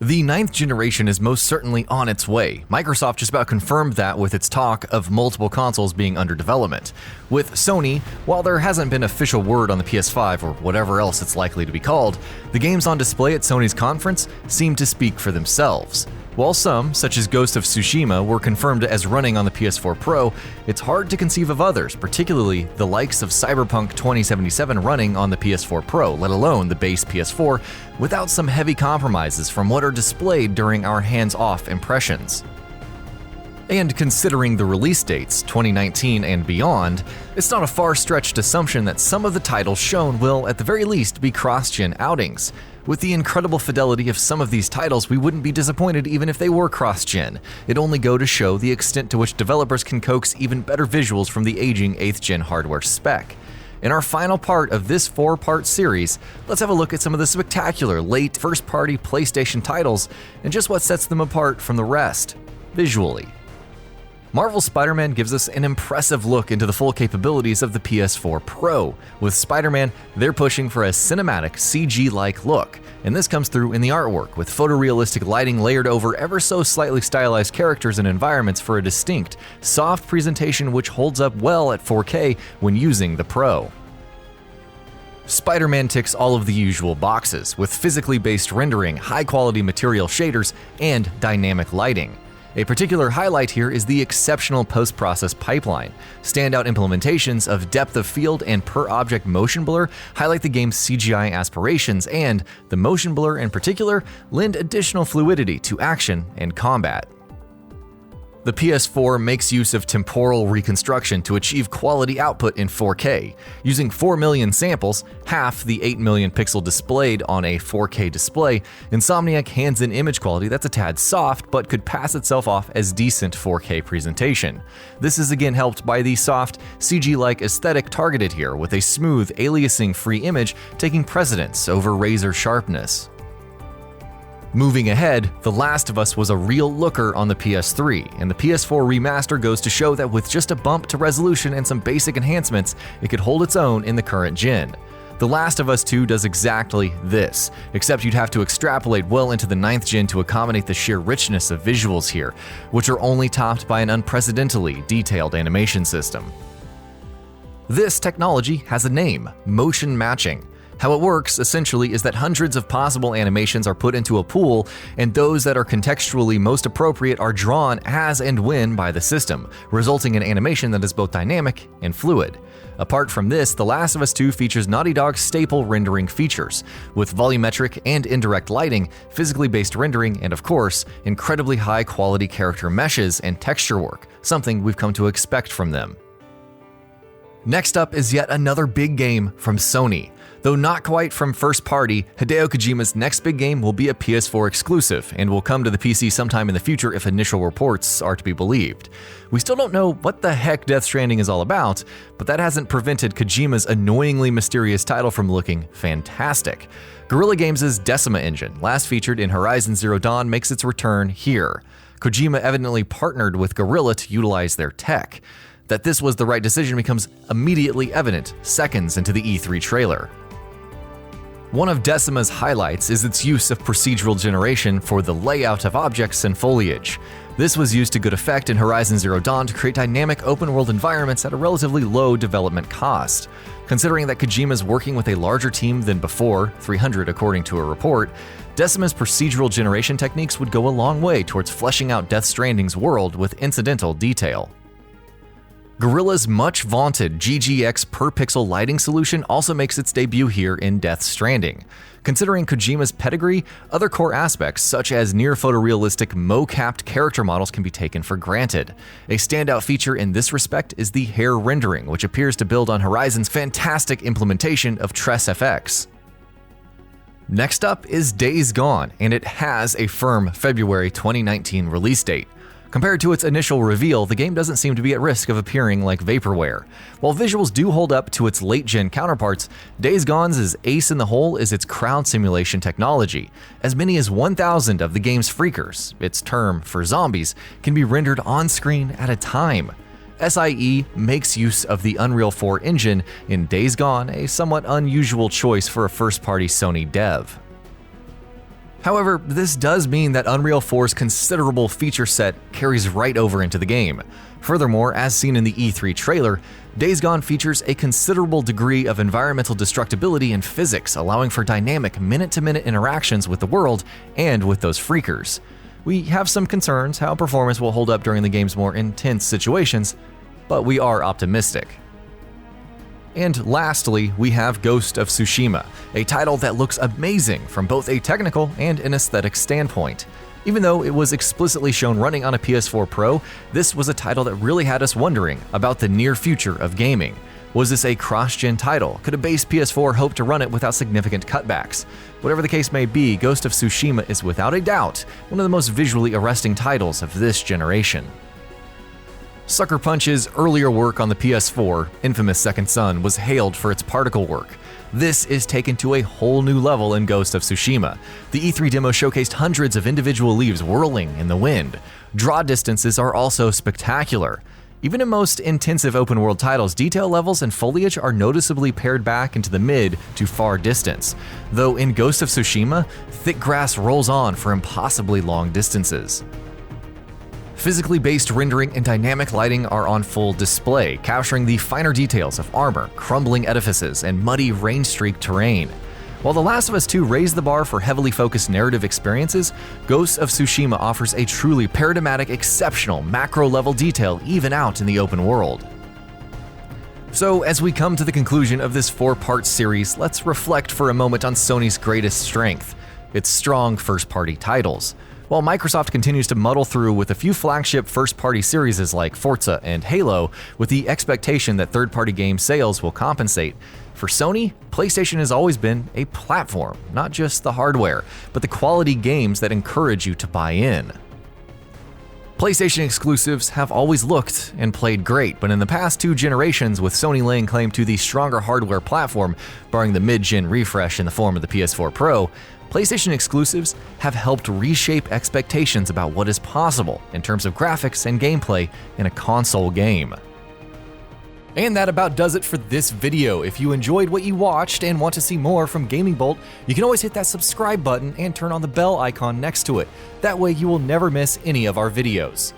The 9th generation is most certainly on its way. Microsoft just about confirmed that with its talk of multiple consoles being under development. With Sony, while there hasn't been official word on the PS5 or whatever else it's likely to be called, the games on display at Sony's conference seem to speak for themselves. While some, such as Ghost of Tsushima, were confirmed as running on the PS4 Pro, it's hard to conceive of others, particularly the likes of Cyberpunk 2077 running on the PS4 Pro, let alone the base PS4, without some heavy compromises from what are displayed during our hands-off impressions. And considering the release dates, 2019 and beyond, it's not a far-stretched assumption that some of the titles shown will, at the very least, be cross-gen outings. With the incredible fidelity of some of these titles, we wouldn't be disappointed even if they were cross-gen. It'd only go to show the extent to which developers can coax even better visuals from the aging 8th-gen hardware spec. In our final part of this 4-part series, let's have a look at some of the spectacular late first-party PlayStation titles and just what sets them apart from the rest, visually. Marvel's Spider-Man gives us an impressive look into the full capabilities of the PS4 Pro. With Spider-Man, they're pushing for a cinematic, CG-like look, and this comes through in the artwork, with photorealistic lighting layered over ever so slightly stylized characters and environments for a distinct, soft presentation which holds up well at 4K when using the Pro. Spider-Man ticks all of the usual boxes, with physically based rendering, high-quality material shaders, and dynamic lighting. A particular highlight here is the exceptional post-process pipeline. Standout implementations of depth of field and per-object motion blur highlight the game's CGI aspirations, and the motion blur in particular lend additional fluidity to action and combat. The PS4 makes use of temporal reconstruction to achieve quality output in 4K. Using 4 million samples, half the 8 million pixel displayed on a 4K display, Insomniac hands in image quality that's a tad soft but could pass itself off as decent 4K presentation. This is again helped by the soft, CG-like aesthetic targeted here, with a smooth, aliasing-free image taking precedence over razor sharpness. Moving ahead, The Last of Us was a real looker on the PS3, and the PS4 remaster goes to show that with just a bump to resolution and some basic enhancements, it could hold its own in the current gen. The Last of Us 2 does exactly this, except you'd have to extrapolate well into the 9th gen to accommodate the sheer richness of visuals here, which are only topped by an unprecedentedly detailed animation system. This technology has a name: motion matching. How it works, essentially, is that hundreds of possible animations are put into a pool, and those that are contextually most appropriate are drawn as and when by the system, resulting in animation that is both dynamic and fluid. Apart from this, The Last of Us 2 features Naughty Dog's staple rendering features, with volumetric and indirect lighting, physically based rendering, and of course, incredibly high-quality character meshes and texture work, something we've come to expect from them. Next up is yet another big game from Sony. Though not quite from first party, Hideo Kojima's next big game will be a PS4 exclusive and will come to the PC sometime in the future if initial reports are to be believed. We still don't know what the heck Death Stranding is all about, but that hasn't prevented Kojima's annoyingly mysterious title from looking fantastic. Guerrilla Games' Decima engine, last featured in Horizon Zero Dawn, makes its return here. Kojima evidently partnered with Guerrilla to utilize their tech. That this was the right decision becomes immediately evident seconds into the E3 trailer. One of Decima's highlights is its use of procedural generation for the layout of objects and foliage. This was used to good effect in Horizon Zero Dawn to create dynamic open-world environments at a relatively low development cost. Considering that Kojima's working with a larger team than before, 300 according to a report, Decima's procedural generation techniques would go a long way towards fleshing out Death Stranding's world with incidental detail. Guerrilla's much vaunted GGX per-pixel lighting solution also makes its debut here in Death Stranding. Considering Kojima's pedigree, other core aspects such as near-photorealistic mo-capped character models can be taken for granted. A standout feature in this respect is the hair rendering, which appears to build on Horizon's fantastic implementation of TressFX. Next up is Days Gone, and it has a firm February 2019 release date. Compared to its initial reveal, the game doesn't seem to be at risk of appearing like vaporware. While visuals do hold up to its late-gen counterparts, Days Gone's ace in the hole is its crowd simulation technology. As many as 1,000 of the game's freakers, its term for zombies, can be rendered on-screen at a time. SIE makes use of the Unreal 4 engine in Days Gone, a somewhat unusual choice for a first-party Sony dev. However, this does mean that Unreal 4's considerable feature set carries right over into the game. Furthermore, as seen in the E3 trailer, Days Gone features a considerable degree of environmental destructibility and physics, allowing for dynamic minute-to-minute interactions with the world and with those freakers. We have some concerns how performance will hold up during the game's more intense situations, but we are optimistic. And lastly, we have Ghost of Tsushima, a title that looks amazing from both a technical and an aesthetic standpoint. Even though it was explicitly shown running on a PS4 Pro, this was a title that really had us wondering about the near future of gaming. Was this a cross-gen title? Could a base PS4 hope to run it without significant cutbacks? Whatever the case may be, Ghost of Tsushima is without a doubt one of the most visually arresting titles of this generation. Sucker Punch's earlier work on the PS4, infamous Second Son, was hailed for its particle work. This is taken to a whole new level in Ghost of Tsushima. The E3 demo showcased hundreds of individual leaves whirling in the wind. Draw distances are also spectacular. Even in most intensive open-world titles, detail levels and foliage are noticeably pared back into the mid to far distance, though in Ghost of Tsushima, thick grass rolls on for impossibly long distances. Physically based rendering and dynamic lighting are on full display, capturing the finer details of armor, crumbling edifices, and muddy rain-streaked terrain. While The Last of Us 2 raised the bar for heavily focused narrative experiences, Ghost of Tsushima offers a truly paradigmatic, exceptional macro-level detail even out in the open world. So, as we come to the conclusion of this 4-part series, let's reflect for a moment on Sony's greatest strength: its strong first-party titles. While Microsoft continues to muddle through with a few flagship first-party series like Forza and Halo, with the expectation that third-party game sales will compensate, for Sony, PlayStation has always been a platform, not just the hardware, but the quality games that encourage you to buy in. PlayStation exclusives have always looked and played great, but in the past 2 generations, with Sony laying claim to the stronger hardware platform, barring the mid-gen refresh in the form of the PS4 Pro, PlayStation exclusives have helped reshape expectations about what is possible in terms of graphics and gameplay in a console game. And that about does it for this video. If you enjoyed what you watched and want to see more from Gaming Bolt, you can always hit that subscribe button and turn on the bell icon next to it. That way you will never miss any of our videos.